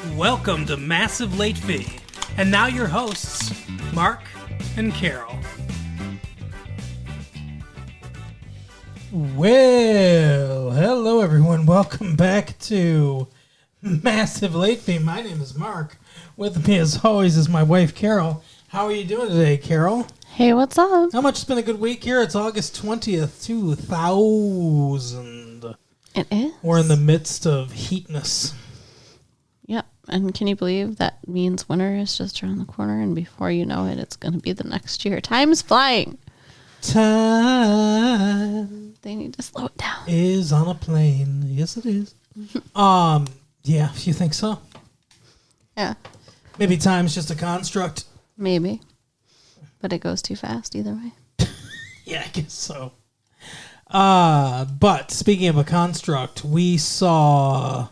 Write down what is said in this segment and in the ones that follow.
Welcome to Massive Late Fee. And now your hosts, Mark and Carol. Well, hello everyone. Welcome back to Massive Late Fee. My name is Mark. With me as always is my wife, Carol. How are you doing today, Carol? Hey, what's up? How much has been a good week here? It's August 20th, 2000. It is. We're in the midst of heatness. Yep. And can you believe that means winter is just around the corner, and before you know it, it's going to be the next year. Time's flying. Time They need to slow it down. is on a plane. Yes, it is. Yeah, you think so? Yeah, Maybe time's just a construct. maybe. But it goes too fast either way. Yeah, I guess so. But speaking of a construct, we saw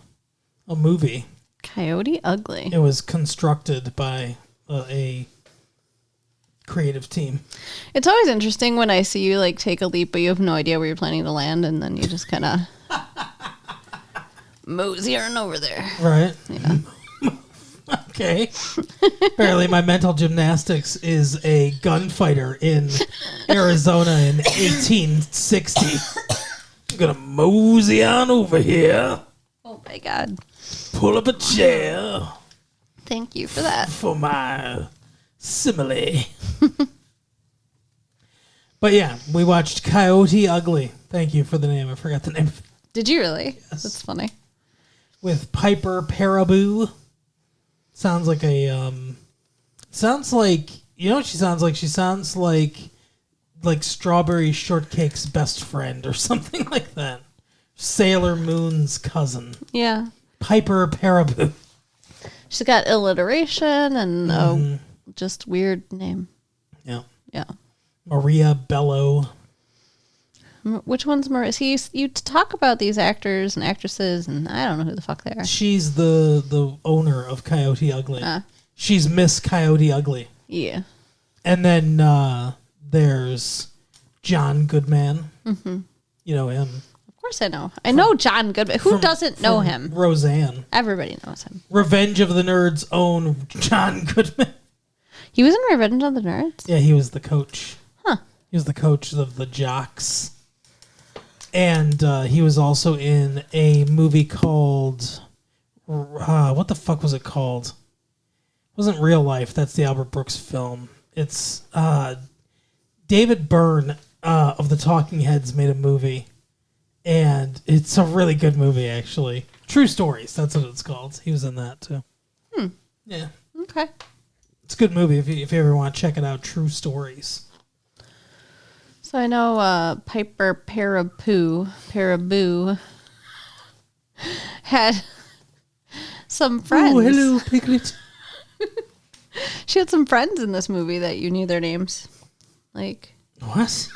a movie. Coyote Ugly. It was constructed by a creative team. It's always interesting when I see you like take a leap, but you have no idea where you're planning to land, and then you just kind of mosey on over there. Right? Yeah. Okay. Apparently my mental gymnastics is a gunfighter in Arizona in 1860. I'm going to mosey on over here. Oh my God. Pull up a chair Thank you for that. for my simile. But yeah, we watched Coyote Ugly. Thank you for the name. I forgot the name. Did you really? Yes. That's funny. With Piper Perabo. Sounds like a sounds like, you know what she sounds like? She sounds like Strawberry Shortcake's best friend or something like that. Sailor Moon's cousin. Yeah. Piper Perabo. She's got alliteration and a just weird name. Yeah. Yeah. Maria Bello. Which one's Marissa? You talk about these actors and actresses, and I don't know who the fuck they are. She's the owner of Coyote Ugly. She's Miss Coyote Ugly. Yeah. And then there's John Goodman. Mm-hmm. You know him. Of course I know. I know John Goodman. Who doesn't know him? Roseanne. Everybody knows him. Revenge of the Nerds' own John Goodman. He was in Revenge of the Nerds? Yeah, he was the coach. Huh. He was the coach of the jocks. And he was also in a movie called... what the fuck was it called? It wasn't Real Life. That's the Albert Brooks film. It's... David Byrne of the Talking Heads made a movie. And it's a really good movie, actually. True Stories. That's what it's called. He was in that, too. Yeah. Okay. It's a good movie if you ever want to check it out. True Stories. So I know Piper Perabo had some friends. Oh, hello, Piglet. She had some friends in this movie that you knew their names. Like... What?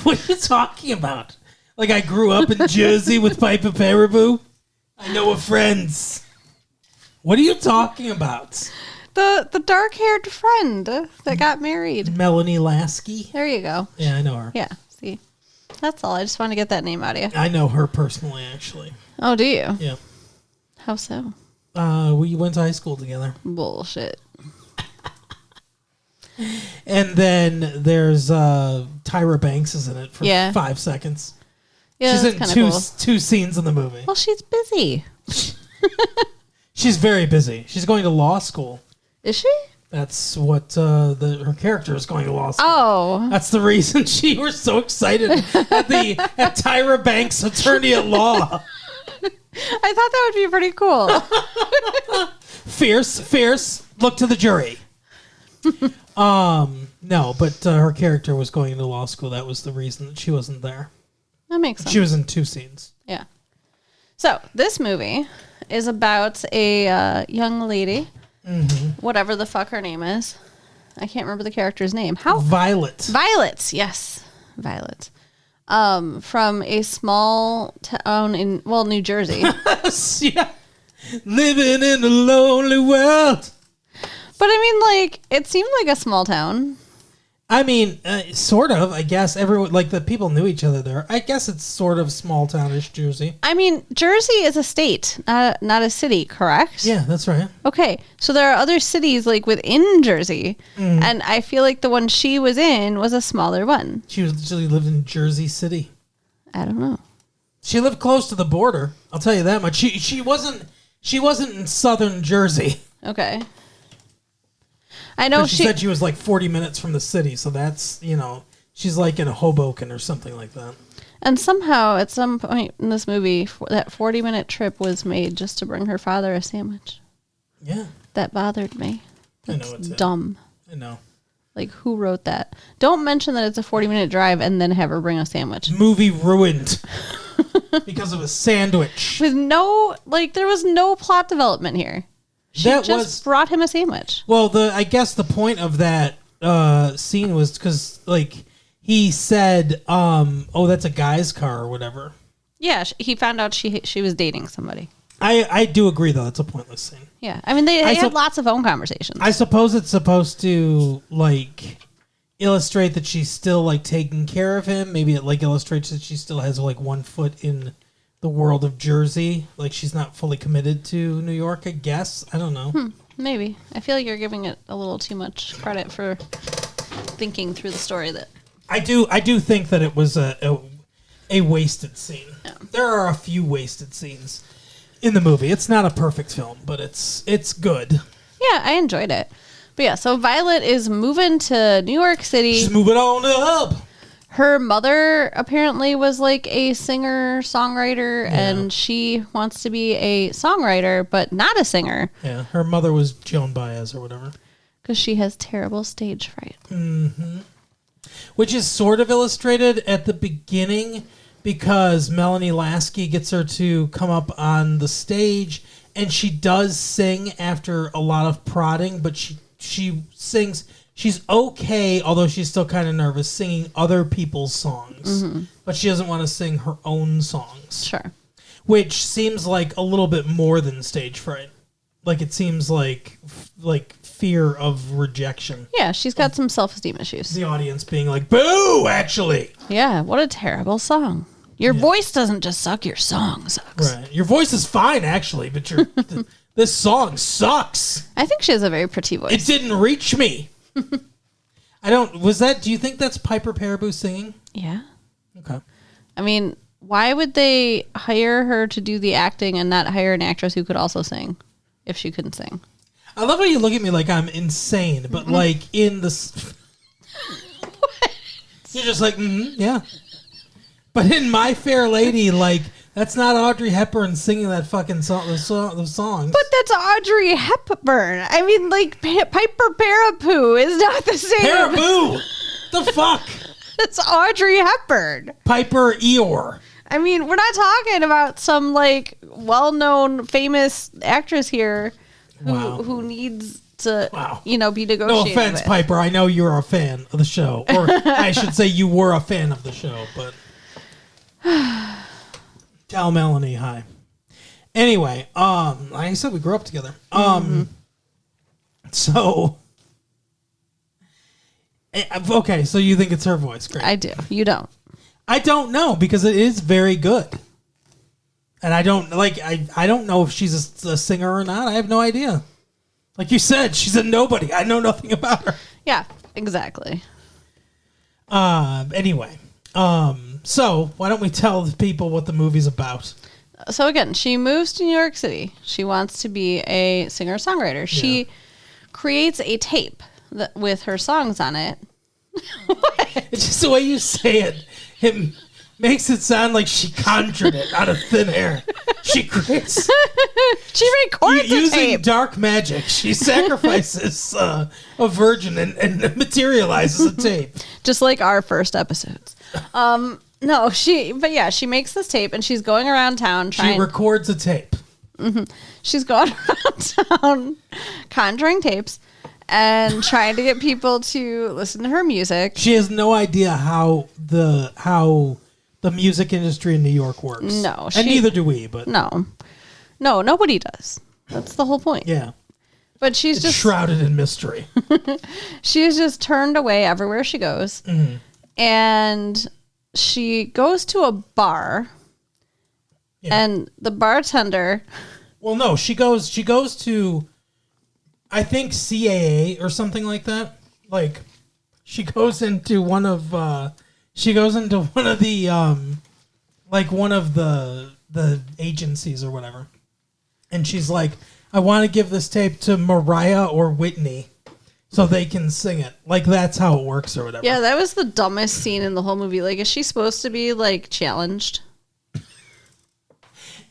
What are you talking about? Like I grew up in Jersey with Piper Perabo? I know her friends. What are you talking about? The dark-haired friend that got married. Melanie Lasky? There you go. Yeah, I know her. Yeah, see. That's all. I just want to get that name out of you. I know her personally, actually. Oh, do you? Yeah. How so? We went to high school together. Bullshit. And then there's Tyra Banks is in it for 5 seconds. Yeah, she's that's in kind of cool. two scenes in the movie. Well, she's busy. She's very busy. She's going to law school. Is she? That's what her character is going to law school. Oh. That's the reason she was so excited at Tyra Banks' attorney at law. I thought that would be pretty cool. Fierce. Look to the jury. No, but her character was going to law school. That was the reason that she wasn't there. That makes sense. She was in 2 scenes. Yeah. So this movie is about a young lady, whatever the fuck her name is. I can't remember the character's name. How? Violet. Yes. Violet. From a small town in, New Jersey. Yeah. Living in a lonely world. But I mean, like, it seemed like a small town. I mean, sort of. I guess everyone, like the people knew each other there. I guess it's sort of small townish Jersey. I mean, Jersey is a state, not a city, correct? Yeah, that's right. Okay, so there are other cities like within Jersey, and I feel like the one she was in was a smaller one. She lived in Jersey City. I don't know. She lived close to the border. I'll tell you that much. She wasn't in southern Jersey. Okay. I know she said she was like 40 minutes from the city, so that's, she's like in Hoboken or something like that. And somehow, at some point in this movie, that 40-minute trip was made just to bring her father a sandwich. Yeah. That bothered me. That's dumb. I know. Like, who wrote that? Don't mention that it's a 40-minute drive and then have her bring a sandwich. Movie ruined because of a sandwich. With there was no plot development here. She just brought him a sandwich. Well, I guess the point of that scene was because, he said, that's a guy's car or whatever. Yeah, he found out she was dating somebody. I do agree, though. It's a pointless scene. Yeah. I mean, they had lots of phone conversations. I suppose it's supposed to, illustrate that she's still, taking care of him. Maybe it, illustrates that she still has, 1 foot in the world of Jersey. She's not fully committed to New York, I guess. I don't know. Maybe. I feel like you're giving it a little too much credit for thinking through the story that... I do think that it was a wasted scene. Yeah. There are a few wasted scenes in the movie. It's not a perfect film, but it's good. Yeah, I enjoyed it. But yeah, so Violet is moving to New York City. She's moving on up. Her mother apparently was a singer-songwriter, and she wants to be a songwriter, but not a singer. Yeah, her mother was Joan Baez or whatever. Because she has terrible stage fright. Mm-hmm. Which is sort of illustrated at the beginning because Melanie Lasky gets her to come up on the stage, and she does sing after a lot of prodding, but she sings... She's okay, although she's still kind of nervous, singing other people's songs. Mm-hmm. But she doesn't want to sing her own songs. Sure. Which seems like a little bit more than stage fright. It seems like fear of rejection. Yeah, she's got some self-esteem issues. The audience being like, boo, actually. Yeah, what a terrible song. Your voice doesn't just suck, your song sucks. Right. Your voice is fine, actually, but this song sucks. I think she has a very pretty voice. It didn't reach me. Do you think that's Piper Perabo singing? Yeah. Okay. I mean, why would they hire her to do the acting and not hire an actress who could also sing if she couldn't sing? I love how you look at me like I'm insane, but in the... You're just yeah. But in My Fair Lady, that's not Audrey Hepburn singing that fucking the songs. But that's Audrey Hepburn. I mean, Piper Perabo is not the same. Perabo! The fuck? It's Audrey Hepburn. Piper Eeyore. I mean, we're not talking about some, well-known, famous actress here who needs to, be negotiated No offense, with. Piper. I know you're a fan of the show. Or I should say you were a fan of the show, but... Tell Melanie hi. Anyway, like I said, we grew up together. So, okay, so you think it's her voice? Great. I do. You don't. I don't know because it is very good, and I don't I don't know if she's a singer or not. I have no idea. Like you said, she's a nobody. I know nothing about her. Yeah, exactly. Anyway, so why don't we tell the people what the movie's about? So again, she moves to New York City. She wants to be a singer-songwriter. She creates a tape with her songs on it. What? It's just the way you say it. It makes it sound like she conjured it out of thin air. She creates... She records a using tape. Dark magic. She sacrifices a virgin and materializes a tape. Just like our first episodes. No, she makes this tape and she's going around town trying... She records a tape. Mm-hmm. She's going around town conjuring tapes and trying to get people to listen to her music. She has no idea how the music industry in New York works. No. And neither do we, but... No, nobody does. That's the whole point. Yeah. But she's it's just shrouded in mystery. she's just turned away everywhere she goes. Mm-hmm. And she goes to a bar. Yeah. And the bartender. Well, no, she goes to, I think, CAA or something like that. Like, she goes into one of the like one of the agencies or whatever, and she's like, I want to give this tape to Mariah or Whitney so they can sing it. Like, that's how it works or whatever. Yeah, that was the dumbest scene in the whole movie. Like, is she supposed to be like challenged?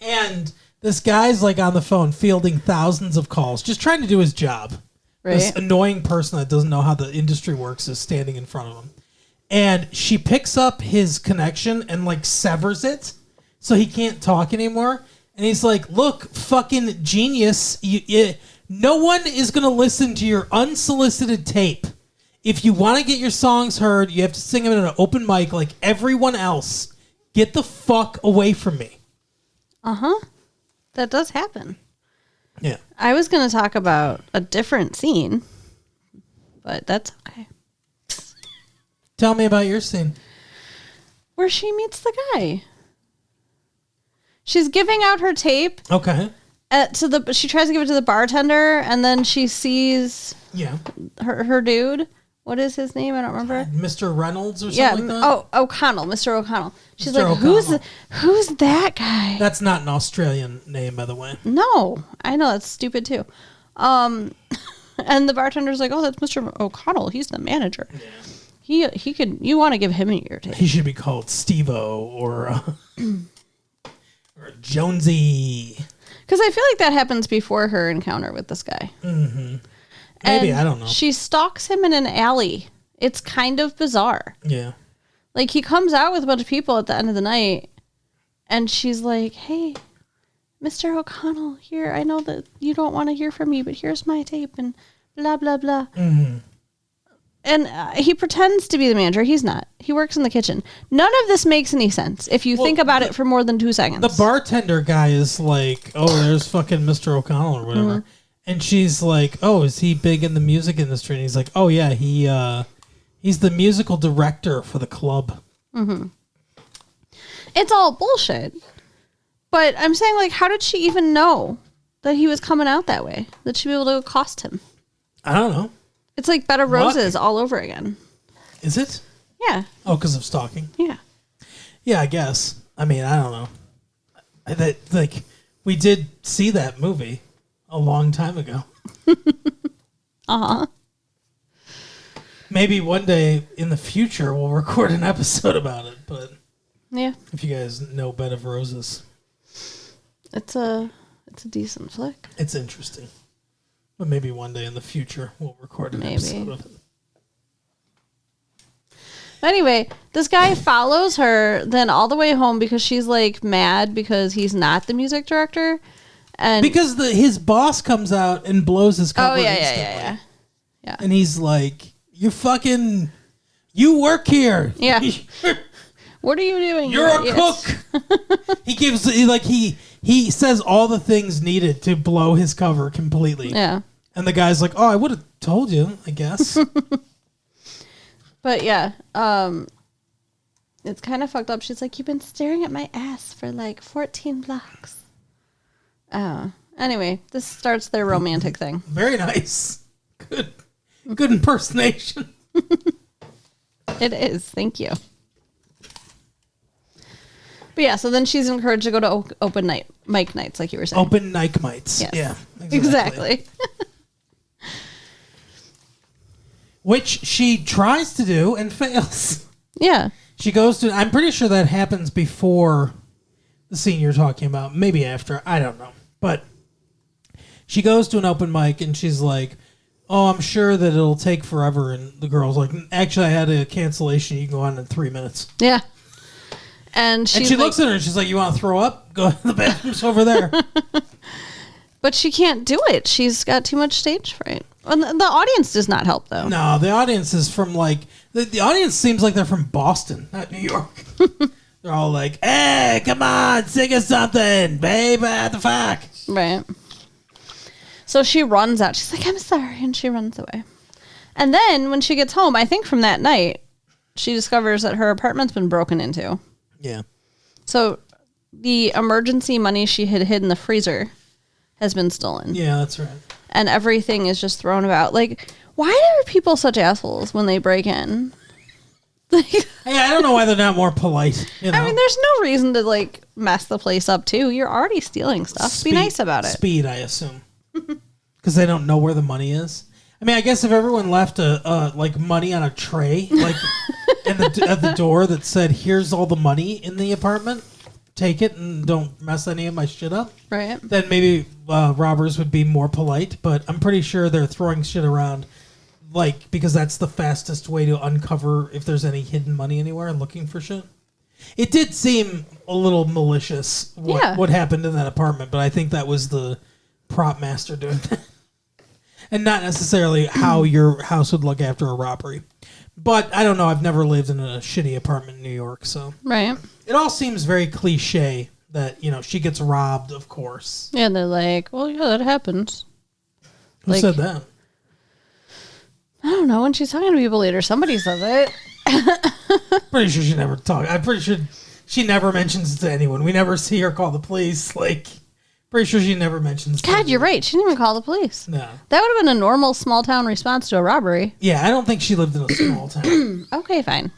And this guy's like on the phone fielding thousands of calls, just trying to do his job. Right. This annoying person that doesn't know how the industry works is standing in front of him. And she picks up his connection and like severs it so he can't talk anymore. And he's like, look, fucking genius. No one is going to listen to your unsolicited tape. If you want to get your songs heard, you have to sing them in an open mic like everyone else. Get the fuck away from me. Uh-huh. That does happen. Yeah. I was going to talk about a different scene, but that's okay. Tell me about your scene. Where she meets the guy. She's giving out her tape. Okay. She tries to give it to the bartender, and then she sees her dude. What is his name? I don't remember. Mr. Reynolds or something like that? Oh, O'Connell. Mr. O'Connell. She's Mr. like, O'Connell. Who's that guy? That's not an Australian name, by the way. No. I know, that's stupid too. And the bartender's like, oh, that's Mr. O'Connell. He's the manager. Yeah. He could, you want to give him your tape. He should be called Steve-O or Jonesy. Because I feel like that happens before her encounter with this guy. Mm-hmm. Maybe, and I don't know. She stalks him in an alley. It's kind of bizarre. Yeah. Like, he comes out with a bunch of people at the end of the night, and she's like, hey, Mr. O'Connell, here, I know that you don't want to hear from me, but here's my tape, and blah, blah, blah. Mm-hmm. And he pretends to be the manager. He's not. He works in the kitchen. None of this makes any sense if you think about it for more than 2 seconds. The bartender guy is like, oh, there's fucking Mr. O'Connell or whatever. Mm-hmm. And she's like, oh, is he big in the music industry? And he's like, oh, yeah, he's the musical director for the club. Mm-hmm. It's all bullshit. But I'm saying, like, how did she even know that he was coming out that way? That she'd be able to accost him? I don't know. It's like Bed of Roses all over again. Is it? Yeah. Oh, because of stalking? Yeah. Yeah, I guess. I mean, I don't know. We did see that movie a long time ago. Uh-huh. Maybe one day in the future we'll record an episode about it, but yeah. If you guys know Bed of Roses. It's a decent flick. It's interesting. But maybe one day in the future we'll record an episode of it. Anyway, this guy follows her then all the way home because she's like mad because he's not the music director. And because his boss comes out and blows his cover instantly. Yeah. And he's like, you work here. Yeah. What are you doing? You're a cook. He says all the things needed to blow his cover completely. Yeah. And the guy's like, oh, I would have told you, I guess. But yeah, it's kind of fucked up. She's like, you've been staring at my ass for like 14 blocks. Anyway, this starts their romantic thing. Very nice. Good impersonation. It is. Thank you. But yeah, so then she's encouraged to go to open mic nights, like you were saying. Open mic nights. Yes. Yeah. Exactly. Which she tries to do and fails. Yeah. She goes to... I'm pretty sure that happens before the scene you're talking about. Maybe after. I don't know. But she goes to an open mic and she's like, oh, I'm sure that it'll take forever. And the girl's like, actually, I had a cancellation. You can go on in 3 minutes. Yeah. And she looks at her and she's like, you want to throw up? Go to the bathroom's over there. But she can't do it. She's got too much stage fright. And the audience does not help, though. No, the audience is from like... The audience seems like they're from Boston, not New York. They're all like, hey, come on, sing us something, babe, what the fuck? Right. So she runs out. She's like, I'm sorry. And she runs away. And then when she gets home, I think from that night, she discovers that her apartment's been broken into. Yeah. So the emergency money she had hid in the freezer has been stolen. Yeah, that's right. And everything is just thrown about. Like, why are people such assholes when they break in? Hey, I don't know why they're not more polite. You know? I mean, there's no reason to, like, mess the place up, too. You're already stealing stuff. Be nice about it. Speed, I assume. Because they don't know where the money is. I mean, I guess if everyone left like money on a tray, like at the door that said, "Here's all the money in the apartment, take it and don't mess any of my shit up," Right. then maybe robbers would be more polite. But I'm pretty sure they're throwing shit around, like because that's the fastest way to uncover if there's any hidden money anywhere. Looking for shit. It did seem a little malicious what happened in that apartment, but I think that was the prop master doing that. And not necessarily how your house would look after a robbery. But I don't know. I've never lived in a shitty apartment in New York, so. Right. It all seems very cliche that, she gets robbed, of course. Yeah, they're like, well, yeah, that happens. Who said that? I don't know. When she's talking to people later, somebody says it. Pretty sure she never talked. I'm pretty sure she never mentions it to anyone. We never see her call the police, like... Pretty sure she never mentions. God, you're right. She didn't even call the police. No. That would have been a normal small town response to a robbery. Yeah, I don't think she lived in a small town. Okay, fine.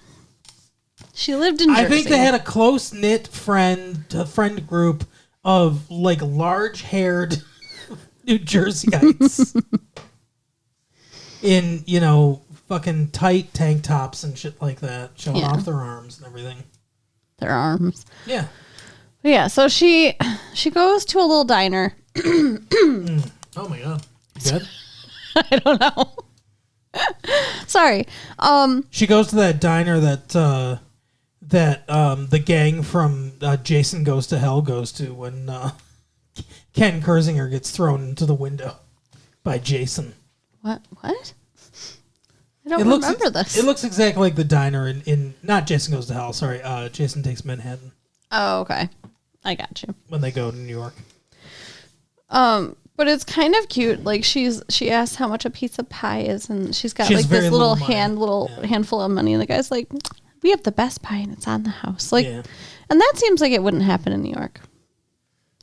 She lived in Jersey. I think they had a close-knit friend group of, like, large-haired New Jerseyites in, fucking tight tank tops and shit like that, showing off their arms and everything. Their arms. Yeah. Yeah, so she goes to a little diner. Oh my god. You good? I don't know. Sorry. She goes to that diner that the gang from Jason Goes to Hell goes to when Ken Kersinger gets thrown into the window by Jason. What? I don't remember this. It looks exactly like the diner in not Jason Goes to Hell, sorry, Jason Takes Manhattan. Oh, okay. I got you. When they go to New York. But it's kind of cute. Like she asks how much a piece of pie is, and she's got like this little handful of money, and the guy's like, "We have the best pie, and it's on the house." Like, and that seems like it wouldn't happen in New York.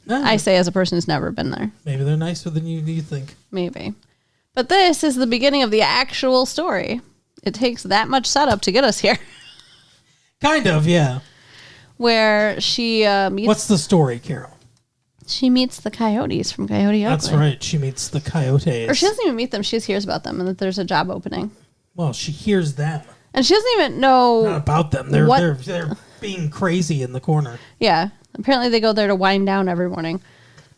No. I say as a person who's never been there. Maybe they're nicer than you think. Maybe, but this is the beginning of the actual story. It takes that much setup to get us here. Kind of, yeah. Where she meets... What's the story, Carol? She meets the coyotes from Coyote Ugly. That's right. She meets the coyotes. Or she doesn't even meet them. She just hears about them and that there's a job opening. Well, she hears them. And she doesn't even know... Not about them. They're being crazy in the corner. Yeah. Apparently they go there to wind down every morning.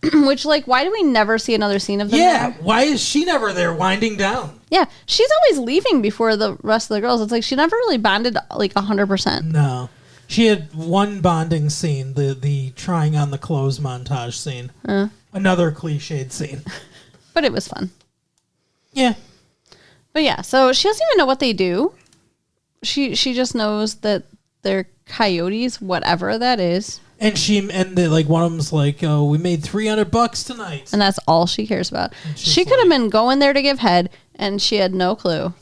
Which, like, why do we never see another scene of them there? Why is she never there winding down? Yeah. She's always leaving before the rest of the girls. It's like she never really bonded, like, 100%. No. She had one bonding scene, the trying on the clothes montage scene. Another cliched scene. But it was fun. Yeah. But yeah, so she doesn't even know what they do. She just knows that they're coyotes, whatever that is. And one of them's like, "Oh, we made $300 tonight." And that's all she cares about. She could have been going there to give head, and she had no clue.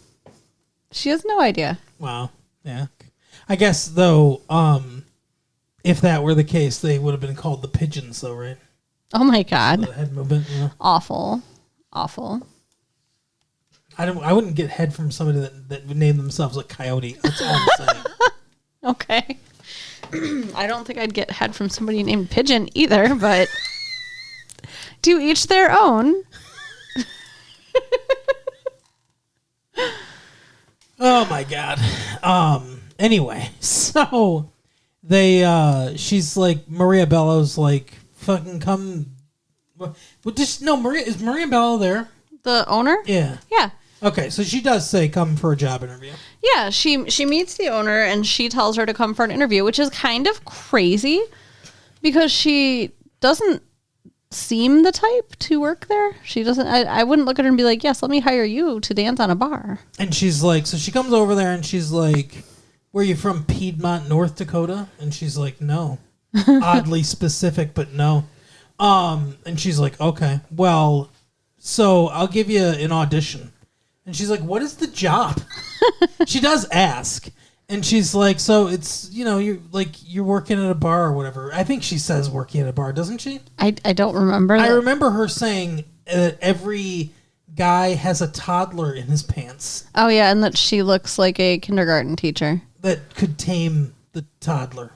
She has no idea. Wow. Yeah. I guess, though, if that were the case, they would have been called the pigeons, though, right? Oh, my God. The head movement, yeah. Awful. I wouldn't get head from somebody that would name themselves a coyote. That's all I'm saying. Okay. I don't think I'd get head from somebody named Pigeon either, but to each their own. Oh, my God. Anyway, so she's like, Maria Bello's like, fucking come. Is Maria Bello there? The owner? Yeah. Yeah. Okay, so she does say come for a job interview. Yeah, she meets the owner and she tells her to come for an interview, which is kind of crazy because she doesn't seem the type to work there. She doesn't. I wouldn't look at her and be like, yes, let me hire you to dance on a bar. And she's like, so she comes over there and she's like, where are you from, Piedmont, North Dakota? And she's like, no. Oddly specific, but no. And she's like, okay, well, so I'll give you an audition. And she's like, what is the job? She does ask. And she's like, so it's, you're working at a bar or whatever. I think she says working at a bar, doesn't she? I don't remember that. I remember her saying that every guy has a toddler in his pants. Oh, yeah, and that she looks like a kindergarten teacher. That could tame the toddler.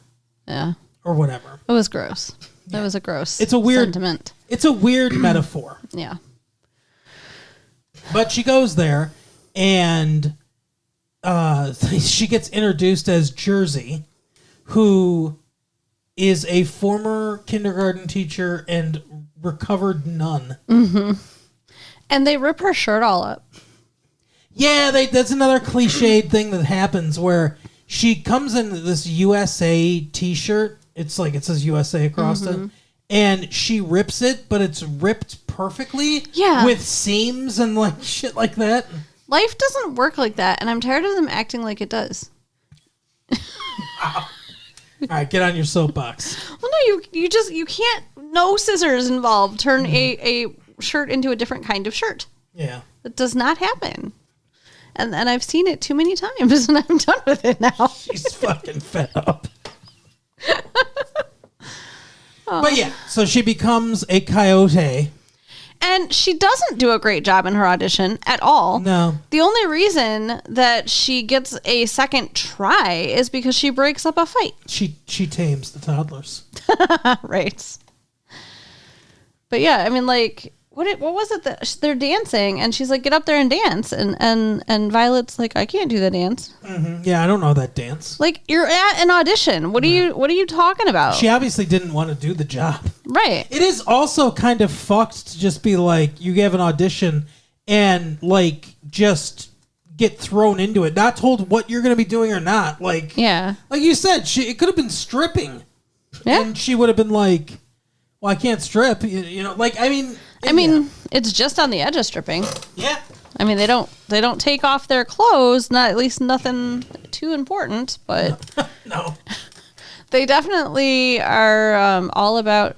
Yeah. Or whatever. It was gross. That was a gross It's a weird sentiment. It's a weird metaphor. Yeah. But she goes there, and she gets introduced as Jersey, who is a former kindergarten teacher and recovered nun. Mm-hmm. And they rip her shirt all up. Yeah, that's another cliched thing that happens where she comes in this USA t-shirt. It's like it says USA across it. And she rips it, but it's ripped perfectly. Yeah. With seams and like shit like that. Life doesn't work like that, and I'm tired of them acting like it does. Wow. All right, get on your soapbox. Well, no, you can't. No scissors involved. Turn a shirt into a different kind of shirt. Yeah, it does not happen. And I've seen it too many times, and I'm done with it now. She's fucking fed up. But yeah, so she becomes a coyote. And she doesn't do a great job in her audition at all. No. The only reason that she gets a second try is because she breaks up a fight. She tames the toddlers. Right. But yeah, I mean, like, what was it that they're dancing, and she's like, get up there and dance, and Violet's like, I can't do the dance. Mm-hmm. Yeah, I don't know that dance. Like, you're at an audition. What are you talking about? She obviously didn't want to do the job. Right. It is also kind of fucked to just be like, you gave an audition and like just get thrown into it, not told what you're going to be doing or not. Like, yeah, like you said, it could have been stripping. Yeah. And she would have been like, well, I can't strip. I mean, it's just on the edge of stripping. Yeah. I mean, they don't take off their clothes, not at least nothing too important, but no. They definitely are all about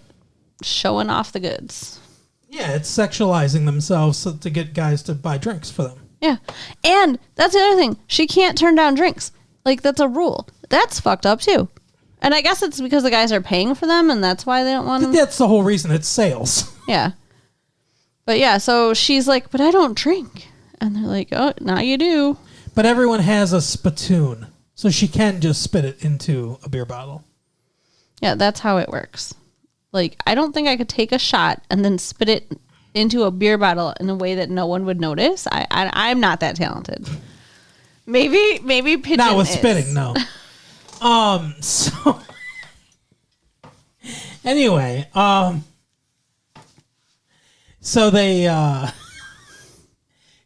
showing off the goods. Yeah, it's sexualizing themselves to get guys to buy drinks for them. Yeah. And that's the other thing. She can't turn down drinks. Like, that's a rule. That's fucked up, too. And I guess it's because the guys are paying for them, and that's why they don't want them. That's the whole reason. It's sales. Yeah. But yeah, so she's like, but I don't drink. And they're like, oh, now you do. But everyone has a spittoon, so she can just spit it into a beer bottle. Yeah, that's how it works. Like, I don't think I could take a shot and then spit it into a beer bottle in a way that no one would notice. I'm not that talented. Maybe Pigeon not with is. spitting, no. So anyway, so they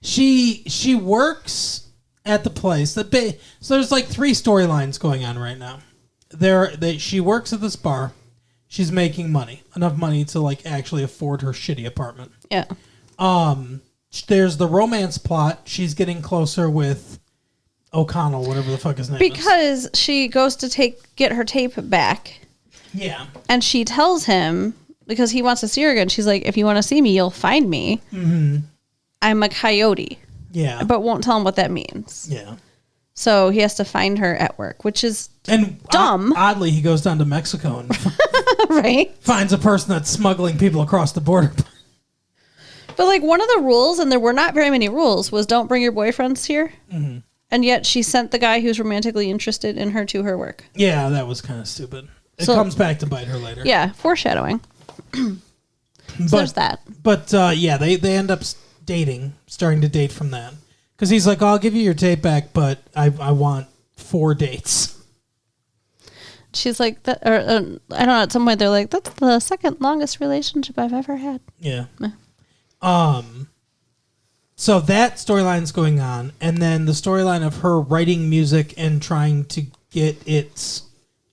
she works at the place. So there's like 3 storylines going on right now. She works at this bar. She's making money, enough money to like actually afford her shitty apartment. Yeah. There's the romance plot. She's getting closer with O'Connell, whatever the fuck his name is. Because she goes to get her tape back. Yeah. And she tells him, because he wants to see her again, she's like, if you want to see me, you'll find me. Mm-hmm. I'm a coyote. Yeah. But won't tell him what that means. Yeah. So he has to find her at work, which is dumb. Oddly, he goes down to Mexico and right? finds a person that's smuggling people across the border. But like one of the rules, and there were not very many rules, was don't bring your boyfriends here. Mm-hmm. And yet she sent the guy who's romantically interested in her to her work. Yeah, that was kind of stupid. It comes back to bite her later. Yeah, foreshadowing. So there's that. But yeah, they end up starting to date from that. Because he's like, I'll give you your tape back, but I want 4 dates. She's like, I don't know, at some point they're like, that's the second longest relationship I've ever had. Yeah. So that storyline's going on, and then the storyline of her writing music and trying to get it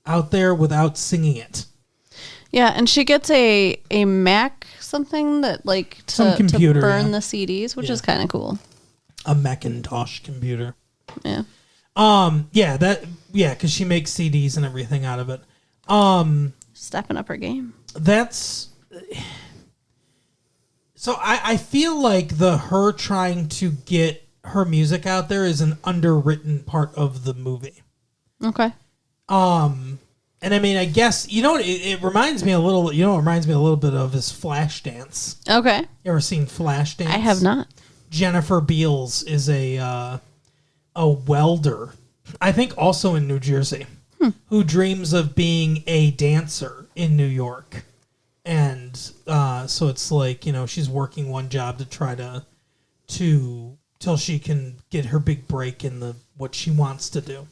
out there without singing it. Yeah, and she gets a Mac something that like Some computer, to burn yeah. the CDs, which is kind of cool. A Macintosh computer. Yeah. Because she makes CDs and everything out of it. Stepping up her game. That's So I feel like her trying to get her music out there is an underwritten part of the movie. Okay. And I mean, I guess, it reminds me a little, it reminds me a little bit of is Flashdance. Okay. You ever seen Flashdance? I have not. Jennifer Beals is a welder, I think also in New Jersey, who dreams of being a dancer in New York. And so it's like, she's working one job to try to till she can get her big break in what she wants to do.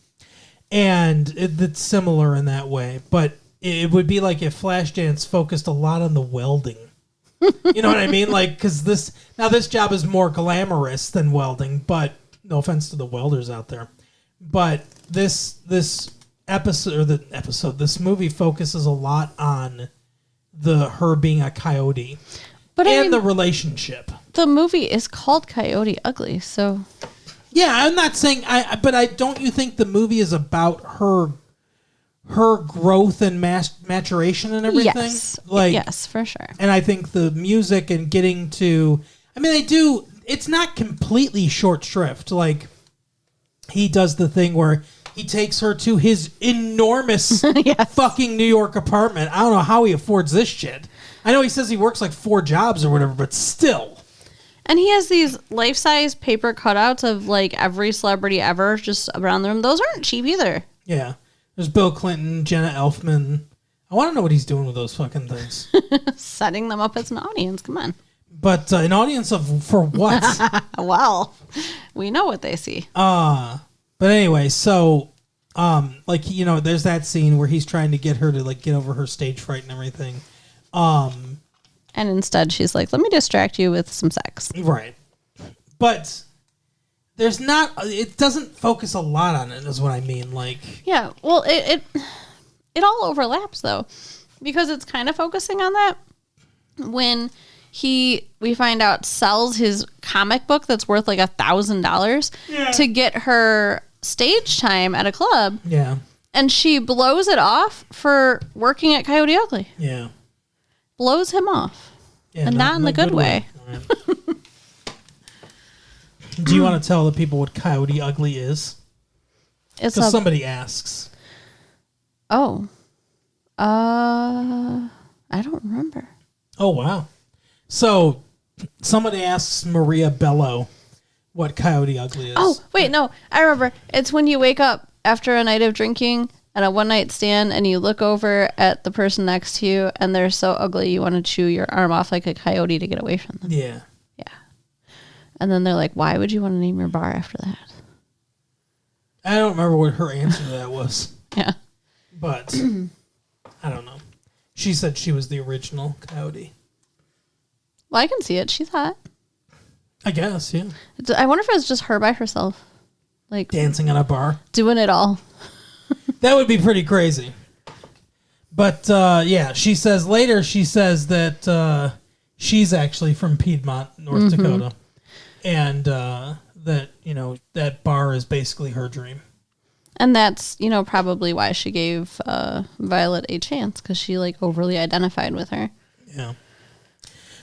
And it's similar in that way, but it would be like if Flashdance focused a lot on the welding. You know what I mean? Like, because this job is more glamorous than welding, but no offense to the welders out there. But this movie focuses a lot on her being a coyote, but the relationship. The movie is called Coyote Ugly, so. Yeah, I'm not saying but don't you think the movie is about her growth and maturation and everything? Yes. Yes, for sure. And I think the music and getting to, they do, it's not completely short shrift. Like, he does the thing where he takes her to his enormous fucking New York apartment. I don't know how he affords this shit. I know he says he works like 4 jobs or whatever, but still. And he has these life-size paper cutouts of, like, every celebrity ever just around the room. Those aren't cheap either. Yeah. There's Bill Clinton, Jenna Elfman. I want to know what he's doing with those fucking things. Setting them up as an audience. Come on. But an audience for what? Well, we know what they see. But anyway, so, there's that scene where he's trying to get her to, like, get over her stage fright and everything. And instead, she's like, let me distract you with some sex. Right. But it doesn't focus a lot on it, is what I mean. Like, yeah, well, it all overlaps, though, because it's kind of focusing on that when we find out sells his comic book that's worth like $1,000 to get her stage time at a club. Yeah. And she blows it off for working at Coyote Ugly. Yeah. Blows him off. Yeah, and not in the good way. Right. Do you want to tell the people what Coyote Ugly is? Because somebody asks. Oh. I don't remember. Oh, wow. So, somebody asks Maria Bello what Coyote Ugly is. Oh, wait, no. I remember. It's when you wake up after a night of drinking and a one-night stand and you look over at the person next to you and they're so ugly you want to chew your arm off like a coyote to get away from them. Yeah. Yeah. And then they're like, why would you want to name your bar after that? I don't remember what her answer to that was. Yeah. But, I don't know. She said she was the original coyote. Well, I can see it. She's hot. I guess, yeah. I wonder if it was just her by herself. Like dancing in a bar. Doing it all. That would be pretty crazy. But, yeah, she says that she's actually from Piedmont, North Dakota. And that, that bar is basically her dream. And that's, probably why she gave Violet a chance, because she, like, overly identified with her. Yeah.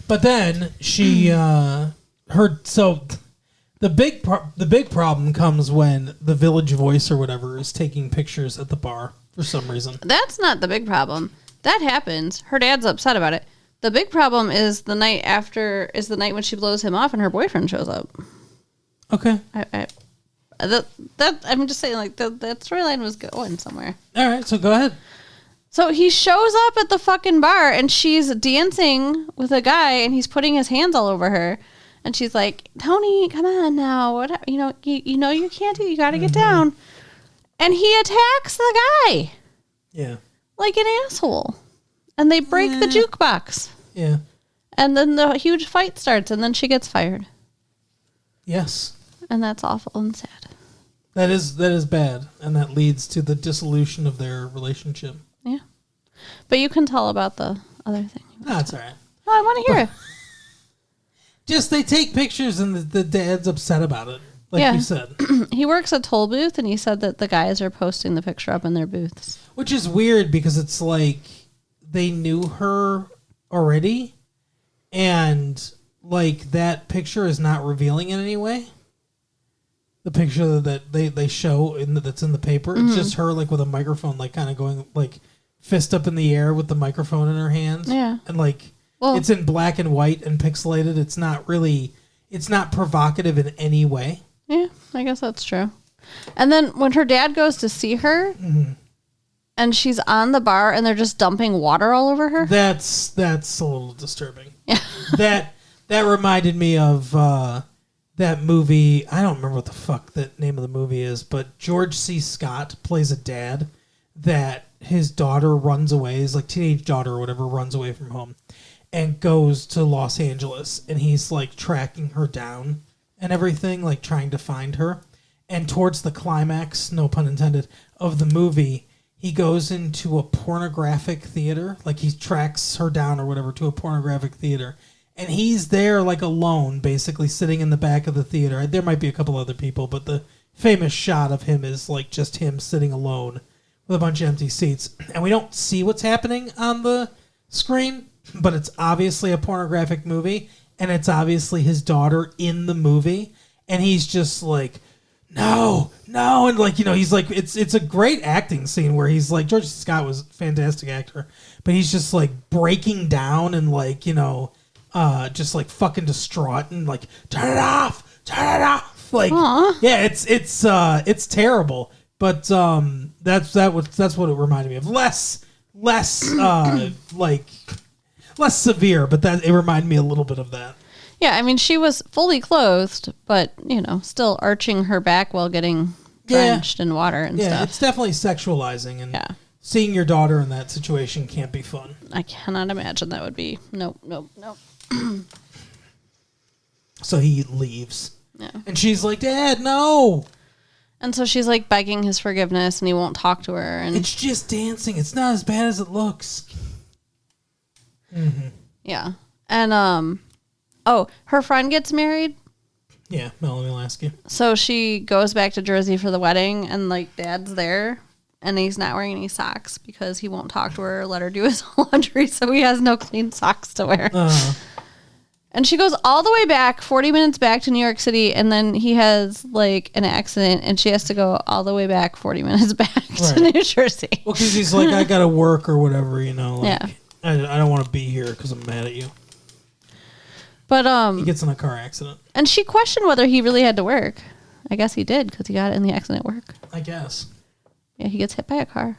But then she, the big problem comes when the Village Voice or whatever is taking pictures at the bar for some reason. That's not the big problem. That happens. Her dad's upset about it. The big problem is the night when she blows him off and her boyfriend shows up. Okay. I'm just saying, like, that storyline was going somewhere. All right, so go ahead. So he shows up at the fucking bar and she's dancing with a guy and he's putting his hands all over her. And she's like, Tony, come on now. What, you can't do, you got to get down. And he attacks the guy. Yeah. Like an asshole. And they break the jukebox. Yeah. And then the huge fight starts and then she gets fired. Yes. And that's awful and sad. That is bad. And that leads to the dissolution of their relationship. Yeah. But you can tell about the other thing. No, it's all right. Oh, I want to hear it. Just they take pictures and the dad's upset about it, like you said. He works a toll booth and he said that the guys are posting the picture up in their booths. Which is weird because it's like they knew her already and like that picture is not revealing in any way. The picture that they show that's in the paper, it's just her like with a microphone, like kind of going like fist up in the air with the microphone in her hand. Yeah. And like it's in black and white and pixelated. It's not provocative in any way. Yeah, I guess that's true. And then when her dad goes to see her, and she's on the bar, and they're just dumping water all over her. That's a little disturbing. Yeah, that reminded me of that movie. I don't remember what the fuck the name of the movie is, but George C. Scott plays a dad that his daughter runs away. His like teenage daughter or whatever runs away from home, and goes to Los Angeles, and he's like tracking her down and everything, like trying to find her. And towards the climax, no pun intended, of the movie, he goes into a pornographic theater. Like he tracks her down or whatever to a pornographic theater. And he's there like alone, basically sitting in the back of the theater. There might be a couple other people, but the famous shot of him is like just him sitting alone with a bunch of empty seats. And we don't see what's happening on the screen, but it's obviously a pornographic movie. And it's obviously his daughter in the movie. And he's just like, no, and like, he's like, it's a great acting scene where he's like, George C. Scott was a fantastic actor, but he's just like breaking down and like, just like fucking distraught and like, turn it off, like, Aww. yeah, it's terrible, but that's what it reminded me of, less like less severe, but that it reminded me a little bit of that. Yeah, I mean, she was fully clothed, but, still arching her back while getting drenched in water and stuff. Yeah, it's definitely sexualizing, and seeing your daughter in that situation can't be fun. I cannot imagine that would be. Nope. So he leaves. Yeah. And she's like, Dad, no! And so she's, like, begging his forgiveness, and he won't talk to her. And it's just dancing. It's not as bad as it looks. Mm-hmm. Yeah. And, her friend gets married. Yeah, Melanie Lasky. So she goes back to Jersey for the wedding, and like Dad's there, and he's not wearing any socks because he won't talk to her or let her do his laundry, so he has no clean socks to wear. And she goes all the way back, 40 minutes back to New York City, and then he has like an accident, and she has to go all the way back 40 minutes back to New Jersey. Well, because he's like, I gotta work or whatever, like, yeah. I don't want to be here because I'm mad at you. But he gets in a car accident, and she questioned whether he really had to work. I guess he did because he got in the accident at work. I guess. Yeah, he gets hit by a car.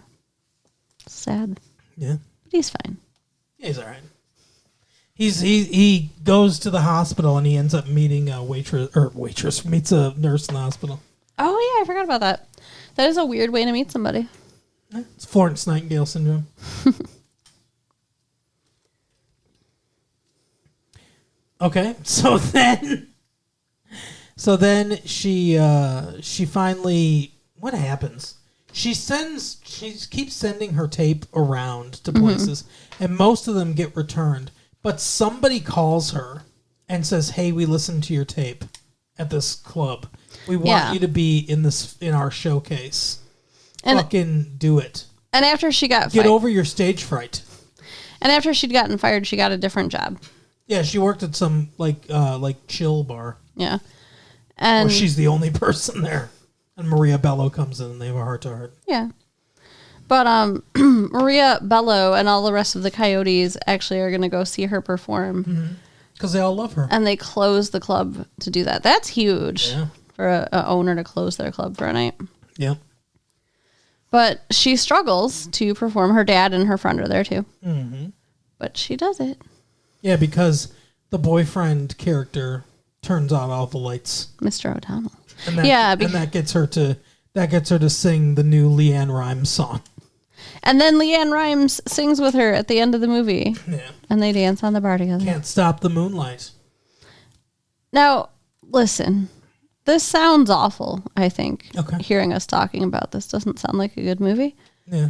Sad. Yeah, but he's fine. Yeah, he's all right. He goes to the hospital and he ends up meeting a waitress meets a nurse in the hospital. Oh yeah, I forgot about that. That is a weird way to meet somebody. It's Florence Nightingale syndrome. Okay, so then she finally, what happens? She keeps sending her tape around to places, and most of them get returned. But somebody calls her and says, "Hey, we listened to your tape at this club. We want you to be in our showcase. And fucking do it." And after she got get over your stage fright. And after she'd gotten fired, she got a different job. Yeah, she worked at some like chill bar. Yeah, and where she's the only person there, and Maria Bello comes in and they have a heart to heart. Yeah, but Maria Bello and all the rest of the Coyotes actually are going to go see her perform because they all love her, and they close the club to do that. That's huge for a owner to close their club for a night. Yeah, but she struggles to perform. Her dad and her friend are there too, but she does it. Yeah, because the boyfriend character turns on all the lights, Mr. O'Donnell. And that gets her to sing the new Leanne Rimes song. And then Leanne Rimes sings with her at the end of the movie. Yeah, and they dance on the bar together. Can't stop the moonlight. Now, listen, this sounds awful. I think hearing us talking about this doesn't sound like a good movie. Yeah,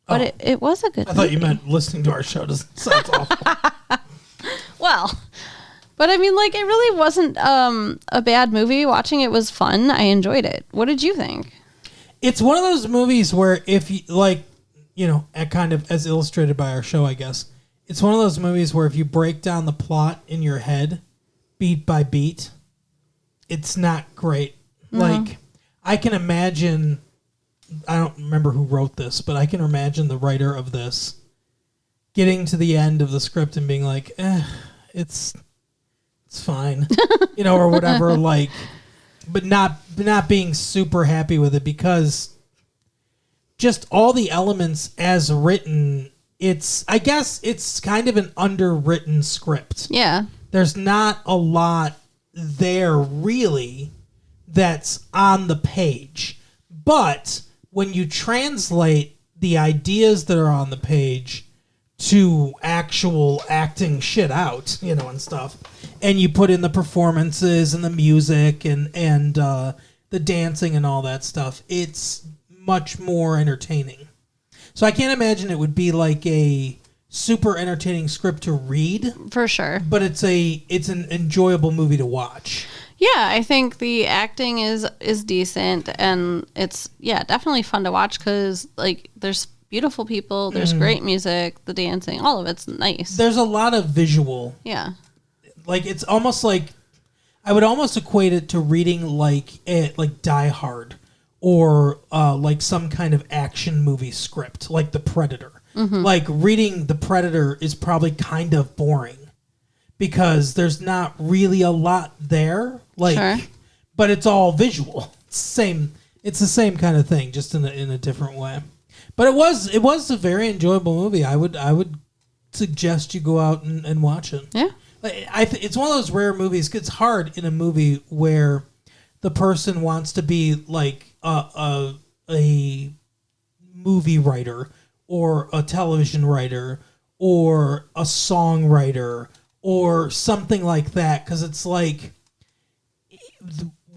but it was a good. I thought you meant listening to our show doesn't sound awful. Well, but I mean, like, it really wasn't a bad movie. Watching it was fun. I enjoyed it. What did you think? It's one of those movies where if you, kind of as illustrated by our show, I guess, it's one of those movies where if you break down the plot in your head, beat by beat, it's not great. Like, I can imagine, I don't remember who wrote this, but I can imagine the writer of this getting to the end of the script and being like, it's fine, or whatever, like, but not being super happy with it because just all the elements as written, I guess it's kind of an underwritten script. Yeah. There's not a lot there really that's on the page. But when you translate the ideas that are on the page to actual acting shit out, and stuff, and you put in the performances and the music and the dancing and all that stuff, it's much more entertaining. So I can't imagine it would be like a super entertaining script to read. For sure. But it's an enjoyable movie to watch. Yeah, I think the acting is decent, and it's definitely fun to watch because like there's beautiful people, there's great music, the dancing, all of it's nice. There's a lot of visual. Yeah. Like it's almost like I would almost equate it to reading like Die Hard or like some kind of action movie script, like The Predator. Like reading The Predator is probably kind of boring because there's not really a lot there. Like, sure. But it's all visual. It's the same kind of thing, just in a different way. But it was a very enjoyable movie. I would suggest you go out and watch it. Yeah. It's one of those rare movies. It's hard in a movie where the person wants to be like a movie writer or a television writer or a songwriter or something like that, because it's like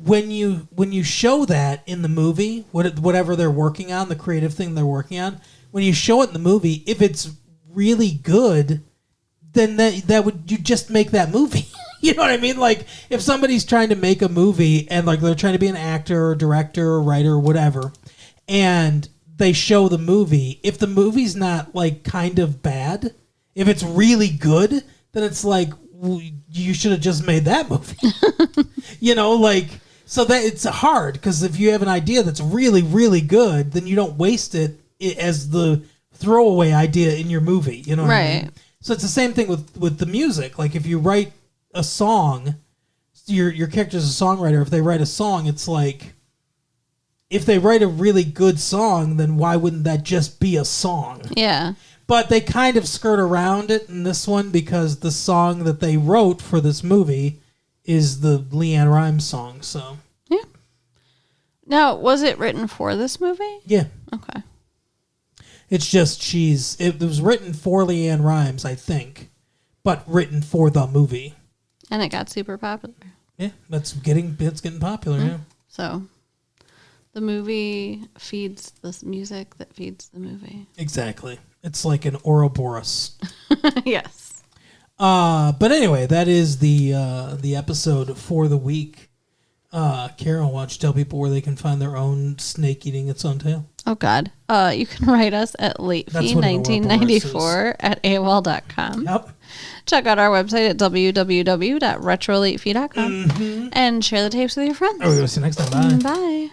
when you show that in the movie, whatever they're working on, the creative thing they're working on, when you show it in the movie, if it's really good, then that would, you just make that movie. You know what I mean? Like if somebody's trying to make a movie and like they're trying to be an actor or director or writer or whatever, and they show the movie, if the movie's not like kind of bad, if it's really good, then it's like, well, you should have just made that movie. Like, so that it's hard because if you have an idea that's really, really good, then you don't waste it as the throwaway idea in your movie. You know what I mean? So it's the same thing with the music. Like if you write a song, your character's a songwriter. If they write a song, it's like, if they write a really good song, then why wouldn't that just be a song? Yeah. But they kind of skirt around it in this one because the song that they wrote for this movie is the LeAnn Rimes song. So yeah. Now, was it written for this movie? Yeah. Okay. It's just it was written for LeAnn Rimes, I think, but written for the movie. And it got super popular. Yeah, it's getting popular. Yeah. So the movie feeds the music that feeds the movie. Exactly. It's like an Ouroboros. Yes. But anyway, that is the episode for the week. Carol, why don't you tell people where they can find their own snake eating its own tail? Oh, God. You can write us at latefee1994@AOL.com. Yep. Check out our website at www.retrolatefee.com and share the tapes with your friends. We'll see you next time. Bye. Bye.